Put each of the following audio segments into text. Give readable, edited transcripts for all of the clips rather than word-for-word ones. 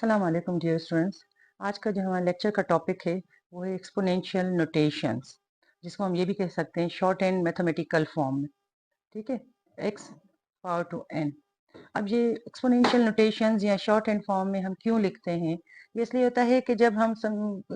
अस्सलाम वालेकुम dear students. आज का जो हमारा लेक्चर का टॉपिक है वो है एक्सपोनेंशियल नोटेशंस, जिसको हम ये भी कह सकते हैं शॉर्ट एंड मैथमेटिकल फॉर्म में। ठीक है, एक्स पावर टू एन। अब ये एक्सपोनेंशियल नोटेशंस या शॉर्ट एंड फॉर्म में हम क्यों लिखते हैं? ये इसलिए होता है कि जब हम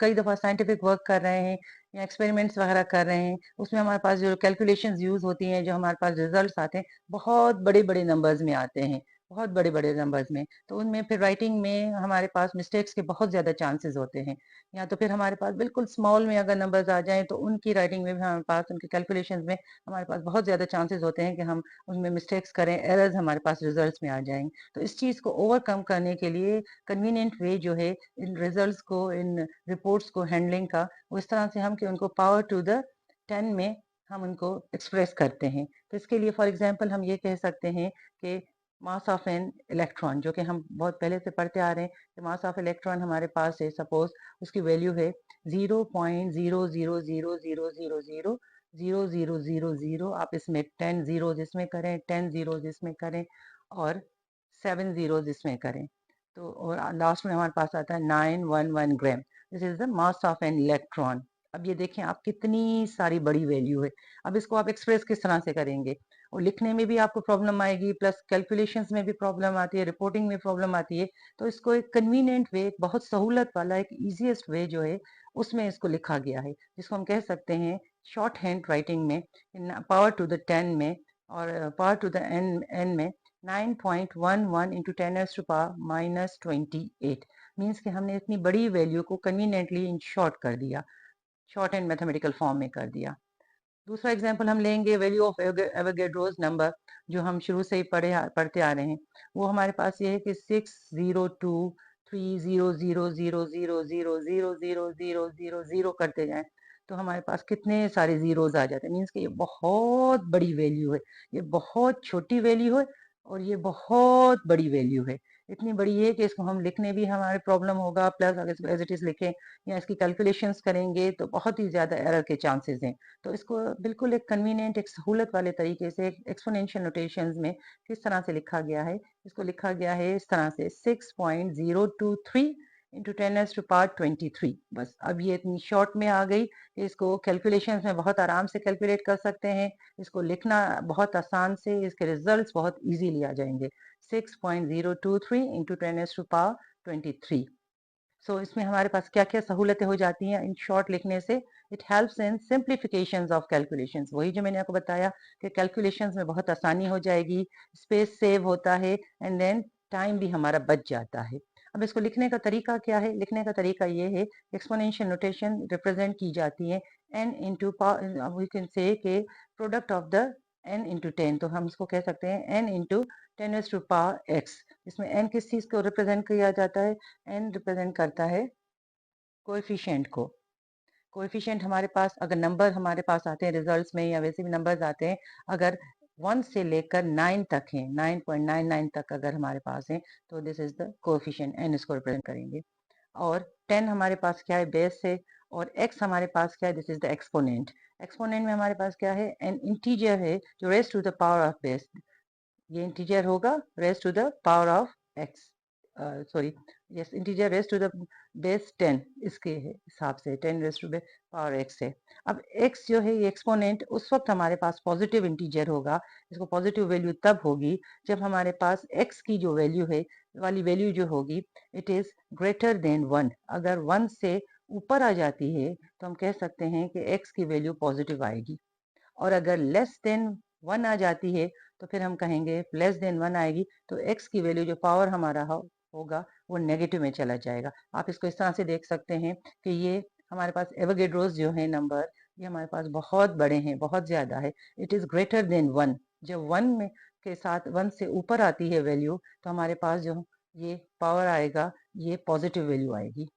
कई दफ़ा साइंटिफिक वर्क कर रहे हैं या एक्सपेरिमेंट्स वगैरह कर रहे हैं, उसमें हमारे पास जो कैलकुलेशंस यूज़ होती हैं, जो हमारे पास रिजल्ट्स आते हैं, बहुत बड़े-बड़े नंबर्स में आते हैं, बहुत बड़े-बड़े नंबर्स में। तो उनमें फिर राइटिंग में हमारे पास मिस्टेक्स के बहुत ज़्यादा चांसेस होते हैं। या तो फिर हमारे पास बिल्कुल स्मॉल में अगर नंबर्स आ जाएँ, तो उनकी राइटिंग में भी हमारे पास उनके कैलकुलेशंस में हमारे पास बहुत ज़्यादा चांसेस होते हैं कि हम उसमें मिस्टेक्स करें, एरर्स हमारे पास रिजल्ट्स में आ जाएँगे। तो इस चीज़ को ओवरकम करने के लिए कन्वीनिएंट वे जो है इन रिजल्ट्स को, इन रिपोर्ट्स को हैंडलिंग का, वो इस तरह से हम कि उनको पावर टू द 10 में हम उनको एक्सप्रेस करते हैं। तो इसके लिए फॉर एग्जांपल हम ये कह सकते हैं कि मास ऑफ एन इलेक्ट्रॉन, जो कि हम बहुत पहले से पढ़ते आ रहे हैं कि मास ऑफ इलेक्ट्रॉन हमारे पास है, सपोज उसकी वैल्यू है 0.00000000, आप इसमें 10 जीरोज इसमें करें, 10 जीरोज इसमें करें और 7 जीरोज इसमें करें, तो और लास्ट में हमारे पास आता है 911 ग्राम। This is the mass of an electron. अब ये देखें आप, कितनी सारी बड़ी वैल्यू है। अब इसको आप एक्सप्रेस किस तरह से करेंगे? और लिखने में भी आपको प्रॉब्लम आएगी, प्लस कैलकुलेशंस में भी प्रॉब्लम आती है, रिपोर्टिंग में प्रॉब्लम आती है। तो इसको एक कन्वीनियंट वे, एक बहुत सहूलत वाला, एक ईजीएस्ट वे जो है उसमें इसको लिखा गया है, जिसको हम कह सकते हैं शॉर्ट हैंड राइटिंग में पावर टू द 10 में और पावर टू द एन में 9.11 इंटू 10⁻⁻28 मीन्स कि हमने इतनी बड़ी वैल्यू को कन्वीनियंटली इन शॉर्ट कर दिया, शॉर्ट एंड मैथमेटिकल फॉर्म में कर दिया। दूसरा एग्जांपल हम लेंगे वैल्यू ऑफ एवोगैड्रोस नंबर, जो हम शुरू से ही पढ़ते आ रहे हैं। वो हमारे पास ये है कि 602300000000000 करते जाएं, तो हमारे पास कितने सारे जीरोस आ जाते हैं। मीन्स कि ये बहुत बड़ी वैल्यू है, ये बहुत छोटी वैल्यू है और ये बहुत बड़ी वैल्यू है। इतनी बड़ी है कि इसको हम लिखने भी हमारे प्रॉब्लम होगा, प्लस अगर इसको एज इट इज लिखें या इसकी कैलकुलेशंस करेंगे तो बहुत ही ज्यादा एरर के चांसेस हैं। तो इसको बिल्कुल एक कन्वीनियंट, एक सहूलत वाले तरीके से एक्सपोनेंशियल नोटेशंस में किस तरह से लिखा गया है? इसको लिखा गया है इस तरह से 6.023 इंटू 10⁻23। बस अब ये इतनी शॉर्ट में आ गई कि इसको कैलकुलेशंस में बहुत आराम से कैलकुलेट कर सकते हैं, इसको लिखना बहुत आसान से, इसके रिजल्ट्स बहुत इजीली आ जाएंगे। 6.023 इंटू 10⁻23। सो इसमें हमारे पास क्या क्या सहूलतें हो जाती हैं इन शॉर्ट लिखने से? It helps in simplifications of calculations. वही जो मैंने आपको बताया कि कैलकुलेशंस में बहुत आसानी हो जाएगी, स्पेस सेव होता है एंड देन टाइम भी हमारा बच जाता है। अब इसको लिखने का तरीका क्या है? लिखने का तरीका ये है, एक्सपोनेंशियल नोटेशन रिप्रेजेंट की जाती है n into, we can say के product of the n into 10, तो हम इसको कह सकते हैं n इंटू 10⁻x। इसमें n किस चीज को रिप्रेजेंट किया जाता है? n रिप्रेजेंट करता है कोएफिशिएंट को। कोएफिशिएंट हमारे पास अगर नंबर हमारे पास आते हैं रिजल्ट्स में या वैसे भी नंबर्स आते हैं, अगर 1 से लेकर 9 तक हैं, 9.99 तक अगर हमारे पास हैं, तो this is the coefficient, n इसको रिप्रेजेंट करेंगे। और 10 हमारे पास क्या है? बेस है। और x हमारे पास क्या है? This is the exponent. Exponent में हमारे पास क्या है? एन इंटीजर है जो raise to the power of base, ये इंटीजर होगा raise to the power of x, sorry, yes, integer raise to the base 10, इसके हिसाब से 10 raise to the power x है। अब x जो है ये एक्सपोनेंट उस वक्त हमारे पास पॉजिटिव इंटीजर होगा, इसको पॉजिटिव वैल्यू तब होगी जब हमारे पास x की जो वैल्यू है वाली वैल्यू जो होगी, इट इज ग्रेटर देन 1। अगर 1 से ऊपर आ जाती है तो हम कह सकते हैं कि x की वैल्यू पॉजिटिव आएगी, और अगर लेस देन 1 आ जाती है तो फिर हम कहेंगे लेस देन 1 आएगी तो x की वैल्यू जो पावर हमारा होगा वो नेगेटिव में चला जाएगा। आप इसको इस तरह से देख सकते हैं कि ये हमारे पास एवोगैड्रोस जो है नंबर, ये हमारे पास बहुत बड़े हैं, बहुत ज्यादा है। It is greater then 1। जब 1 में के साथ 1 से ऊपर आती है वैल्यू, तो हमारे पास जो ये पावर आएगा ये पॉजिटिव वैल्यू आएगी।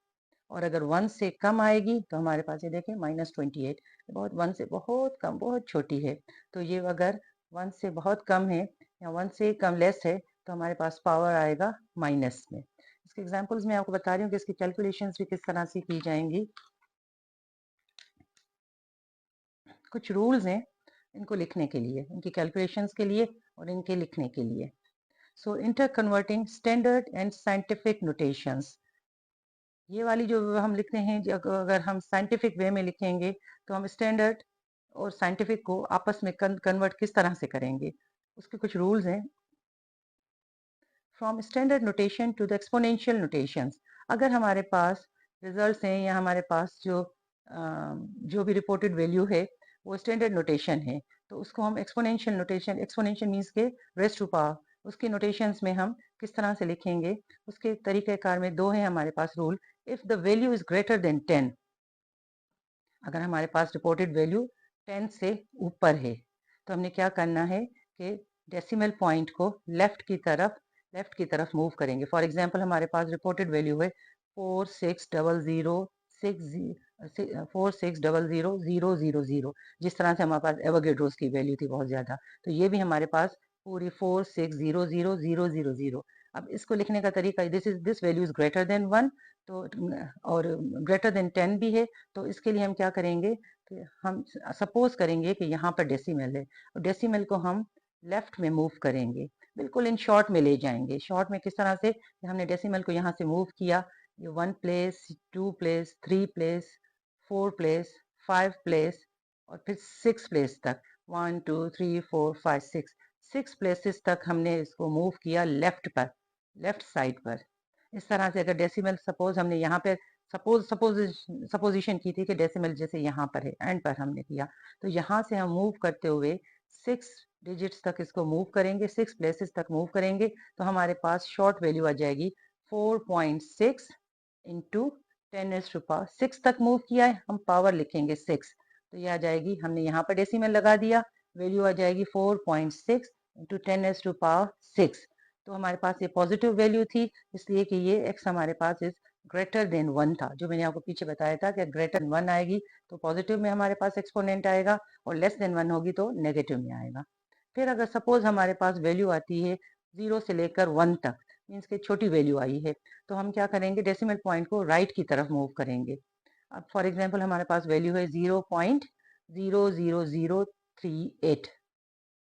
और अगर 1 से कम आएगी तो हमारे पास ये देखें -28, बहुत 1 से बहुत कम, बहुत छोटी है। तो ये अगर 1 से बहुत कम है या 1 से कम लेस है तो हमारे पास पावर आएगा माइनस में। इसके एग्जांपल्स मैं आपको बता रही हूँ कि इसकी कैलकुलेशंस भी किस तरह से की जाएंगी। कुछ रूल्स हैं इनको लिखने के लिए, इनकी कैलकुलेशंस के लिए और इनके लिखने के लिए। So inter converting standard and scientific notations, ये वाली जो हम लिखते हैं, अगर हम साइंटिफिक वे में लिखेंगे तो हम स्टैंडर्ड और साइंटिफिक को आपस में कन्वर्ट किस तरह से करेंगे, उसके कुछ रूल्स हैं। From standard notation to the exponential notations, अगर हमारे पास रिजल्ट्स हैं या हमारे पास जो भी रिपोर्टेड वैल्यू है वो स्टैंडर्ड नोटेशन है, तो उसको हम एक्सपोनेंशियल नोटेशन, एक्सपोनेंशियल मीन्स के रेस्ट टू पावर, उसके नोटेशंस में हम किस तरह से लिखेंगे, उसके तरीक़ेकार में दो हैं हमारे पास rule. If the value is greater than 10, अगर हमारे पास रिपोर्टेड वैल्यू 10 से ऊपर है तो हमने क्या करना है कि डेसिमल पॉइंट को लेफ्ट की तरफ मूव करेंगे। फॉर एग्जांपल हमारे पास रिपोर्टेड वैल्यू है 4600 जिस तरह से हमारे पास एवोगेड्रोस की वैल्यू थी बहुत ज़्यादा, तो ये भी हमारे पास पूरी 4600,000। अब इसको लिखने का तरीका, this value is greater then 1, तो और ग्रेटर देन 10 भी है, तो इसके लिए हम क्या करेंगे कि हम सपोज करेंगे कि यहाँ पर डेसिमल है और डेसिमल को हम लेफ्ट में मूव करेंगे, बिल्कुल इन शॉर्ट में ले जाएंगे। शॉर्ट में किस तरह से, हमने डेसिमल को यहाँ से मूव किया, ये 1 place, 2 place, 3 place, 4 place, 5 place और फिर 6 प्लेस तक, 1 2 3 4 5 6 प्लेसेस तक हमने इसको मूव किया लेफ्ट साइड पर। इस तरह से अगर डेसिमल, सपोज हमने यहाँ पे सपोजिशन की थी कि डेसिमल जैसे यहाँ पर है, एंड पर हमने किया, तो यहाँ से हम मूव करते हुए 6 डिजिट्स तक इसको मूव करेंगे, 6 प्लेसेस तक मूव करेंगे, तो हमारे पास शॉर्ट वैल्यू आ जाएगी 4.6 इंटू 10⁻6 तक मूव किया है, हम पावर लिखेंगे 6, तो ये आ जाएगी, हमने यहाँ पर डेसिमल लगा दिया, वैल्यू आ जाएगी 4.6 इंटू 10⁻6। तो हमारे पास ये पॉजिटिव वैल्यू थी, इसलिए कि ये x हमारे पास इज ग्रेटर देन 1 था, जो मैंने आपको पीछे बताया था कि ग्रेटर देन 1 आएगी तो पॉजिटिव में हमारे पास एक्सपोनेंट आएगा और लेस देन 1 होगी तो नेगेटिव में आएगा। फिर अगर सपोज हमारे पास वैल्यू आती है 0 से लेकर 1 तक, मीन्स कि छोटी वैल्यू आई है, तो हम क्या करेंगे, डेसिमल पॉइंट को राइट की तरफ मूव करेंगे। अब फॉर एग्जाम्पल हमारे पास वैल्यू है 0.00038,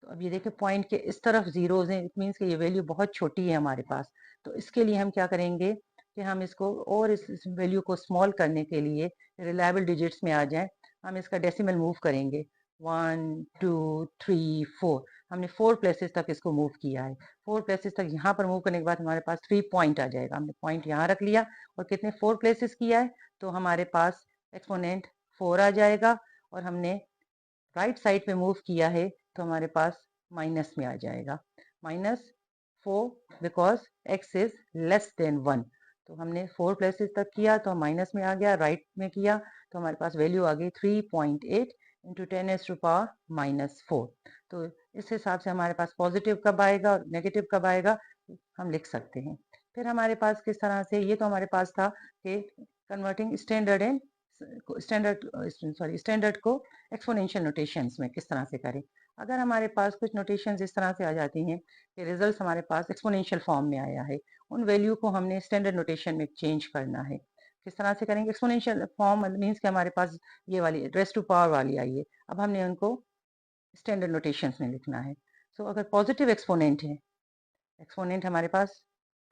तो अब ये देखिए पॉइंट के इस तरफ जीरोज हैं, इट मीन्स कि ये वैल्यू बहुत छोटी है हमारे पास, तो इसके लिए हम क्या करेंगे कि हम इसको और इस वैल्यू को स्मॉल करने के लिए रिलायबल डिजिट्स में आ जाए, हम इसका डेसिमल मूव करेंगे 1 2 3 4, हमने 4 प्लेसेस तक इसको मूव किया है। 4 प्लेसेस तक यहाँ पर मूव करने के बाद हमारे पास 3 पॉइंट आ जाएगा, हमने पॉइंट यहाँ रख लिया और कितने 4 प्लेसेस किया है, तो हमारे पास एक्सपोनेंट 4 आ जाएगा, और हमने राइट साइड पे मूव किया है तो हमारे पास माइनस में आ जाएगा, -4, because x is less than 1, तो हमने 4 प्लेसेस तक किया तो माइनस में आ गया, राइट में किया तो हमारे पास वैल्यू आ गई 3.8 इंटू 10⁻⁻4। तो इस हिसाब से हमारे पास पॉजिटिव कब आएगा और नेगेटिव कब आएगा हम लिख सकते हैं। फिर हमारे पास किस तरह से, ये तो हमारे पास था कि कन्वर्टिंग स्टैंडर्ड को एक्सपोनेंशियल नोटेशंस में किस तरह से करें। अगर हमारे पास कुछ नोटेशंस इस तरह से आ जाती हैं कि रिजल्ट हमारे पास एक्सपोनेंशियल फॉर्म में आया है, उन वैल्यू को हमने स्टैंडर्ड नोटेशन में चेंज करना है। किस तरह से करेंगे, एक्सपोनेंशियल फॉर्म मीन्स कि हमारे पास ये वाली रेस टू पावर वाली आई है, अब हमने उनको स्टैंडर्ड नोटेशंस में लिखना है। सो अगर पॉजिटिव एक्सपोनेंट है, एक्सपोनेंट हमारे पास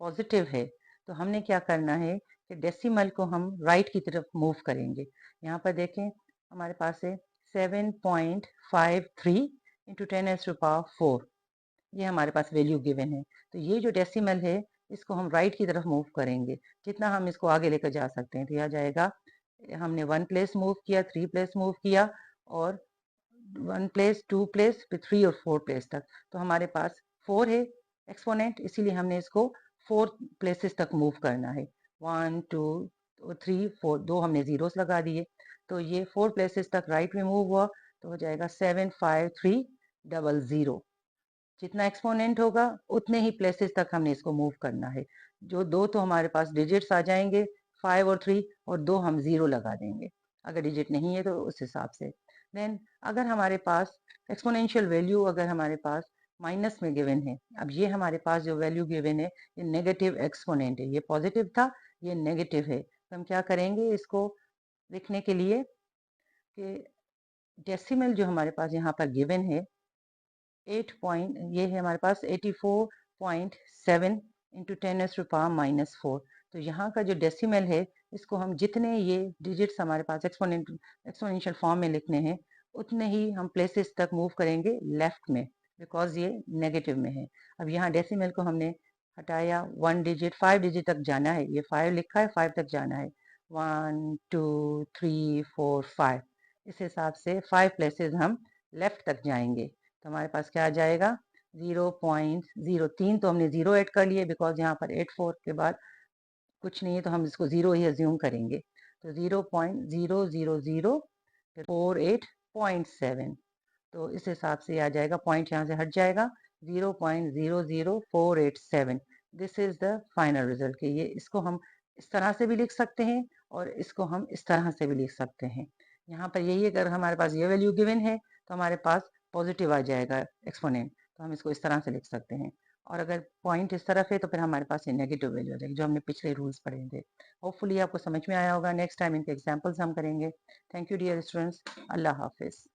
पॉजिटिव है, तो हमने क्या करना है कि डेसिमल को हम राइट की तरफ मूव करेंगे। यहाँ पर देखें हमारे पास है 7.53 इंटू 10⁻4, ये हमारे पास वैल्यू गिवन है, तो ये जो डेसिमल है इसको हम राइट की तरफ मूव करेंगे, जितना हम इसको आगे लेकर जा सकते हैं, तो यह जाएगा, हमने 1 प्लेस मूव किया, 3 प्लेस मूव किया और 1 प्लेस, 2 प्लेस, फिर 3 और 4 प्लेस तक, तो हमारे पास 4 है एक्सपोनेंट, इसीलिए हमने इसको 4 प्लेसेस तक मूव करना है, 1 2 3 4, दो हमने जीरोस लगा दिए, तो ये 4 प्लेसेस तक राइट में मूव हुआ, तो हो जाएगा 75300। जितना एक्सपोनेंट होगा उतने ही प्लेसेस तक हमने इसको मूव करना है। जो दो तो हमारे पास डिजिट्स आ जाएंगे 5 और 3, और दो हम जीरो लगा देंगे अगर डिजिट नहीं है तो उस हिसाब से। देन अगर हमारे पास एक्सपोनेंशियल वैल्यू अगर हमारे पास माइनस में गिवन है, अब ये हमारे पास जो वैल्यू गिवन है ये नेगेटिव एक्सपोनेंट है, ये पॉजिटिव था ये नेगेटिव है, तो हम क्या करेंगे इसको लिखने के लिए कि डेसिमल जो हमारे पास यहाँ पर गिवन है 8 पॉइंट, ये है हमारे पास 0.7 इंटू 10⁻⁻⁴। तो यहाँ का जो डेसिमल है, इसको हम जितने ये डिजिट्स हमारे पास एक्सपोनेंशियल फॉर्म में लिखने हैं, उतने ही हम प्लेसेस तक मूव करेंगे लेफ्ट में, बिकॉज ये नेगेटिव में है। अब यहाँ डेसिमल को हमने हटाया, 1 डिजिट 5 डिजिट तक जाना है, ये 5 लिखा है, 5 तक जाना है, 1 2 3 4 5। इस हिसाब से 5 प्लेसेस हम लेफ्ट तक जाएंगे। तो हमारे पास क्या आ जाएगा, 0.03। तो हमने 0 ऐड कर लिए, बिकॉज यहाँ पर 84 के बाद कुछ नहीं है, तो हम इसको 0 ही अज्यूम करेंगे। तो 0.0004.8.7। तो इस हिसाब से आ जाएगा, पॉइंट यहाँ से हट जाएगा, 0.00487। This is the final result. कि ये इसको हम इस तरह से भी लिख सकते हैं और इसको हम इस तरह से भी लिख सकते हैं। यहाँ पर यही है, अगर हमारे पास ये वैल्यू गिवन है तो हमारे पास पॉजिटिव आ जाएगा एक्सपोनेंट, तो हम इसको इस तरह से लिख सकते हैं। और अगर पॉइंट इस तरफ है तो फिर हमारे पास ये नेगेटिव वैल्यू आ जाएगी, जो हमने पिछले रूल्स पढ़े थे। होपफुली आपको समझ में आया होगा। नेक्स्ट टाइम इनके एग्जाम्पल्स हम करेंगे। Thank you dear students. अल्लाह हाफिज़।